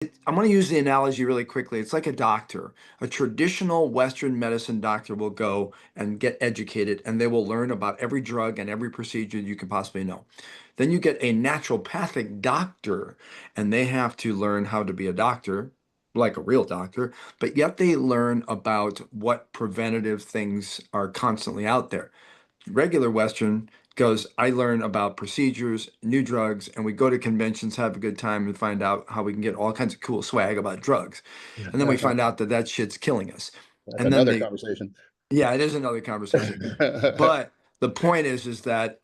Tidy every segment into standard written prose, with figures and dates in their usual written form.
I'm going to use the analogy really quickly. It's like a doctor. A traditional Western medicine doctor will go and get educated, and they will learn about every drug and every procedure you can possibly know. Then you get a naturopathic doctor, and they have to learn how to be a doctor, like a real doctor, but yet they learn about what preventative things are constantly out there. Regular Western goes, I learn about procedures, new drugs, and we go to conventions, have a good time, and find out how we can get all kinds of cool swag about drugs. And then we find out that that shit's killing us. That's And then another the, conversation. yeah, it is another conversation. But the point is that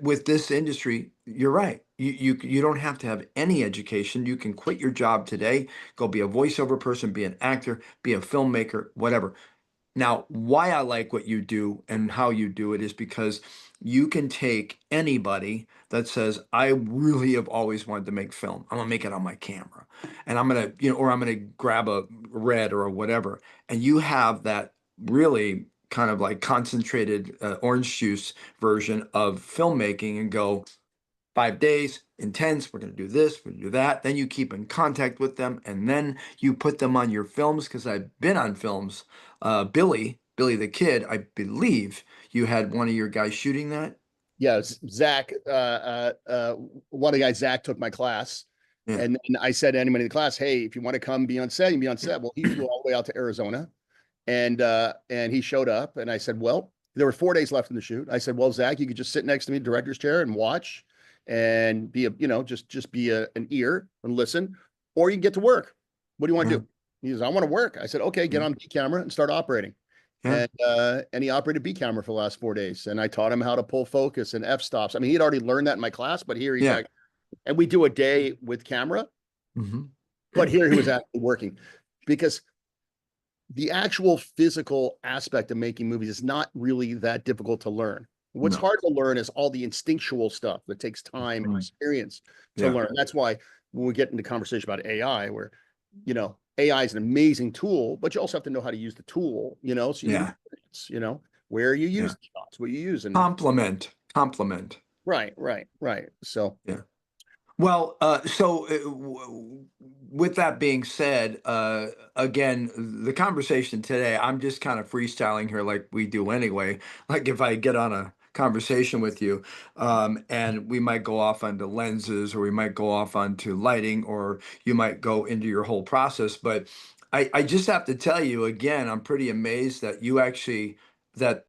with this industry, you're right. You don't have to have any education. You can quit your job today, go be a voiceover person, be an actor, be a filmmaker, whatever. Now, why I like what you do and how you do it is because you can take anybody that says, I really have always wanted to make film. I'm gonna make it on my camera. And I'm gonna, or I'm gonna grab a red or whatever. And you have that really kind of like concentrated orange juice version of filmmaking and go, 5 days, intense, we're going to do this, we're going to do that. Then you keep in contact with them and then you put them on your films because I've been on films. Billy the Kid, I believe you had one of your guys shooting that. Yeah, Zach, one of the guys, Zach took my class. Yeah. And then I said to anybody in the class, hey, if you want to come be on set, you can be on set. Well, he flew all the way out to Arizona and he showed up and I said, well, there were 4 days left in the shoot. I said, well, Zach, you could just sit next to me, director's chair, and watch and be just be an ear and listen, or you can get to work. What do you want to Yeah. do? He says, I want to work. I said, okay, get Yeah. on B camera and start operating. Yeah. And he operated B camera for the last 4 days. And I taught him how to pull focus and f stops. I mean, he'd already learned that in my class, but here he's Yeah. like, and we do a day with camera, Hmm. but here he was actually working because the actual physical aspect of making movies is not really that difficult to learn. What's No. hard to learn is all the instinctual stuff that takes time and Mhm. experience to Yeah. learn. That's why when we get into conversation about AI, where AI is an amazing tool, but you also have to know how to use the tool, so you get Yeah. experience, where you use Yeah. the shots, what you use, and Compliment. Compliment. right. So Yeah. Well, with that being said, again, the conversation today, I'm just kind of freestyling here like we do anyway. Like if I get on a conversation with you, and we might go off onto lenses or we might go off onto lighting or you might go into your whole process. But I just have to tell you again, I'm pretty amazed that you actually, that